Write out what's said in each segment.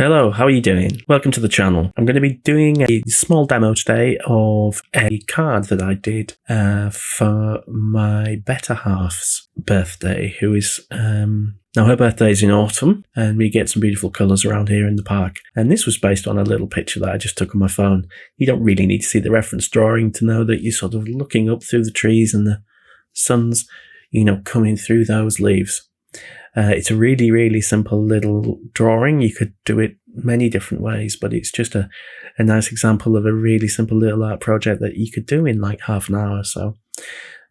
Hello, how are you doing? Welcome to the channel. I'm going to be doing a small demo today of a card that I did for my better half's birthday, who is, now her birthday is in autumn, and we get some beautiful colours around here in the park. And this was based on a little picture that I just took on my phone. You don't really need to see the reference drawing to know that you're sort of looking up through the trees and the sun's, coming through those leaves. It's a really, really simple little drawing. You could do it many different ways, but it's just a nice example of a really simple little art project that you could do in like half an hour or so.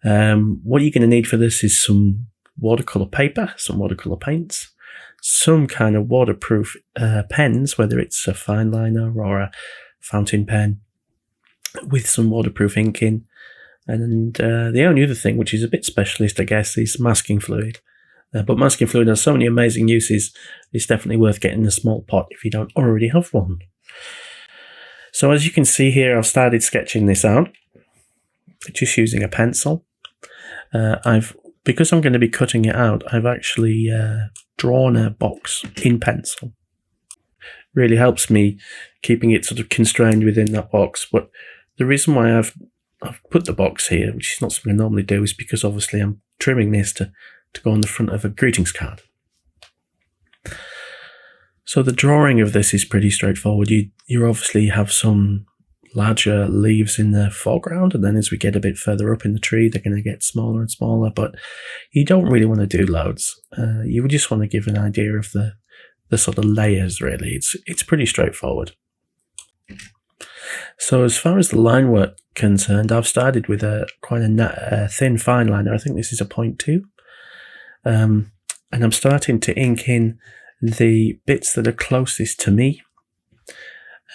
What you're going to need for this is some watercolour paper, some watercolour paints, some kind of waterproof pens, whether it's a fine liner or a fountain pen with some waterproof ink in. And the only other thing, which is a bit specialist, I guess, is masking fluid. But masking fluid has so many amazing uses, it's definitely worth getting a small pot if you don't already have one. So as you can see here, I've started sketching this out, just using a pencil. Because I'm going to be cutting it out, I've actually drawn a box in pencil. Really helps me keeping it sort of constrained within that box. But the reason why I've put the box here, which is not something I normally do, is because obviously I'm trimming this to go on the front of a greetings card. So the drawing of this is pretty straightforward. You obviously have some larger leaves in the foreground, and then as we get a bit further up in the tree, they're going to get smaller and smaller, but you don't really want to do loads. You just want to give an idea of the sort of layers, really. It's pretty straightforward. So as far as the line work concerned, I've started with quite a thin fine liner. I think this is a 0.2. And I'm starting to ink in the bits that are closest to me,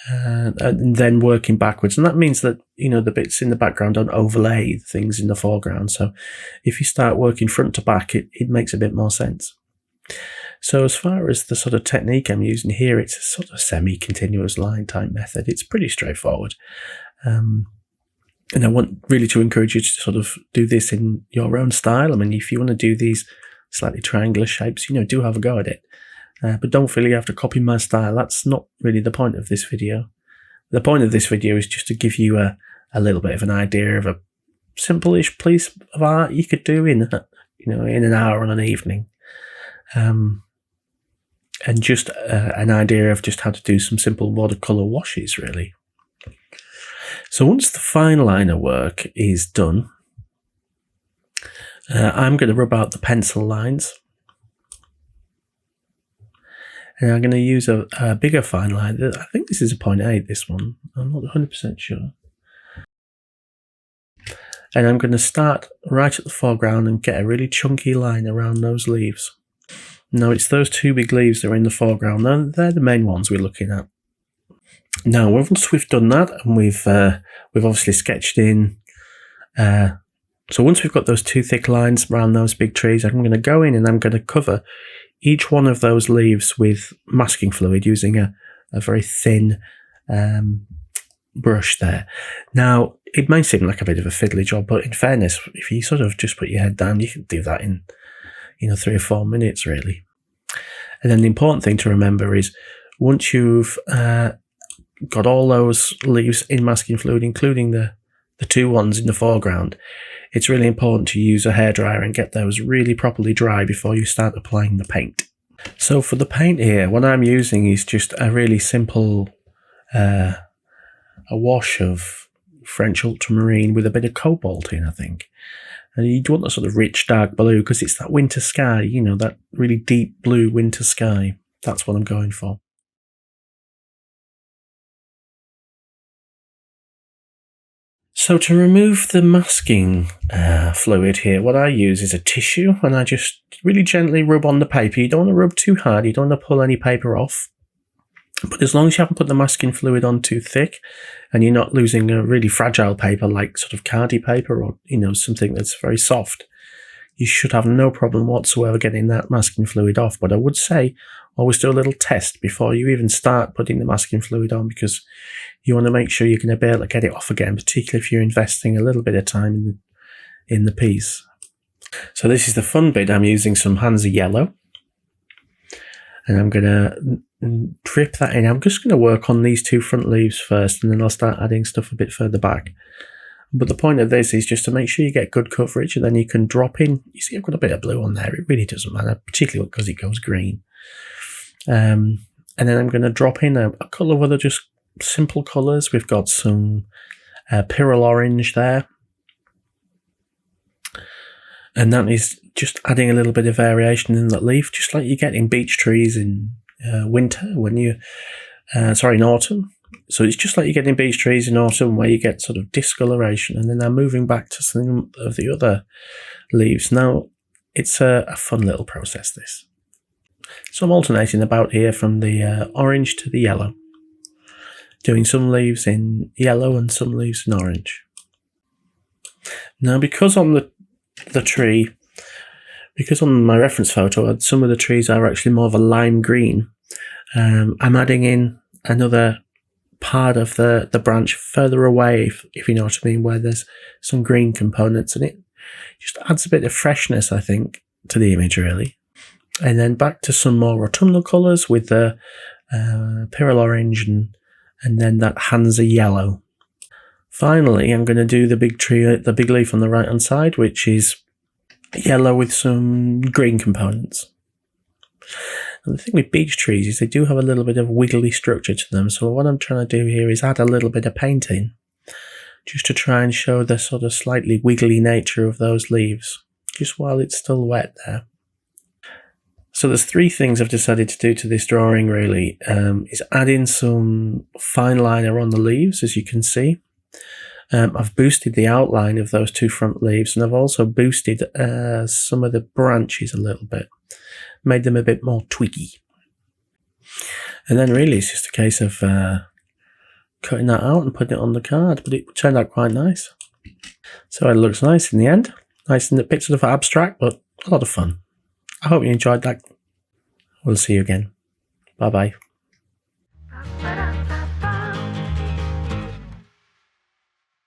and then working backwards. And that means that, the bits in the background don't overlay things in the foreground. So if you start working front to back, it makes a bit more sense. So as far as the sort of technique I'm using here, it's a sort of semi-continuous line type method. It's pretty straightforward. And I want really to encourage you to sort of do this in your own style. I mean, if you want to do these slightly triangular shapes, do have a go at it. But don't feel you have to copy my style. That's not really the point of this video. The point of this video is just to give you a little bit of an idea of a simple-ish piece of art you could do in an hour on an evening. And just an idea of just how to do some simple watercolour washes, really. So once the fine liner work is done, I'm going to rub out the pencil lines. And I'm going to use a bigger fine line. I think this is a 0.8, this one. I'm not 100% sure. And I'm going to start right at the foreground and get a really chunky line around those leaves. Now, it's those two big leaves that are in the foreground. They're the main ones we're looking at. Now, once we've done that, and we've obviously sketched in... So once we've got those two thick lines around those big trees, I'm going to go in and I'm going to cover each one of those leaves with masking fluid using a very thin brush there. Now, it may seem like a bit of a fiddly job, but in fairness, if you sort of just put your head down, you can do that in 3 or 4 minutes, really. And then the important thing to remember is once you've got all those leaves in masking fluid, including the two ones in the foreground, it's really important to use a hairdryer and get those really properly dry before you start applying the paint. So for the paint here, what I'm using is just a really simple a wash of French ultramarine with a bit of cobalt in, I think. And you want a sort of rich dark blue because it's that winter sky, that really deep blue winter sky. That's what I'm going for. So to remove the masking fluid here, what I use is a tissue, and I just really gently rub on the paper. You don't want to rub too hard, you don't want to pull any paper off. But as long as you haven't put the masking fluid on too thick, and you're not losing a really fragile paper like sort of cardi paper or, something that's very soft, you should have no problem whatsoever getting that masking fluid off. But I would say always do a little test before you even start putting the masking fluid on, because you want to make sure you're going to be able to get it off again, particularly if you're investing a little bit of time in the piece. So this is the fun bit. I'm using some Hansa yellow. And I'm going to drip that in. I'm just going to work on these two front leaves first, and then I'll start adding stuff a bit further back. But the point of this is just to make sure you get good coverage, and then you can drop in. You see, I've got a bit of blue on there. It really doesn't matter, particularly because it goes green. And then I'm going to drop in a couple of other just simple colours. We've got some Pyrrole Orange there. And that is just adding a little bit of variation in that leaf, just like you get in beech trees in winter when you, in autumn. So it's just like you get in beech trees in autumn where you get sort of discoloration, and then they're moving back to some of the other leaves. Now, it's a fun little process, this. So I'm alternating about here from the orange to the yellow, doing some leaves in yellow and some leaves in orange. Now, because on the tree, because on my reference photo, some of the trees are actually more of a lime green, I'm adding in another part of the branch further away, if you know what I mean, where there's some green components, and it just adds a bit of freshness, I think, to the image, really. And then back to some more autumnal colours with the Pyrrole Orange and then that Hansa Yellow. Finally, I'm going to do the big leaf on the right hand side, which is yellow with some green components. And the thing with beech trees is they do have a little bit of wiggly structure to them. So what I'm trying to do here is add a little bit of paint in, just to try and show the sort of slightly wiggly nature of those leaves, just while it's still wet there. So there's three things I've decided to do to this drawing, really. Is add in some fine liner on the leaves, as you can see. I've boosted the outline of those two front leaves, and I've also boosted some of the branches a little bit, made them a bit more twiggy. And then really it's just a case of cutting that out and putting it on the card, but it turned out quite nice. So it looks nice in the end. Nice in the bit sort of abstract, but a lot of fun. I hope you enjoyed that. We'll see you again. Bye-bye.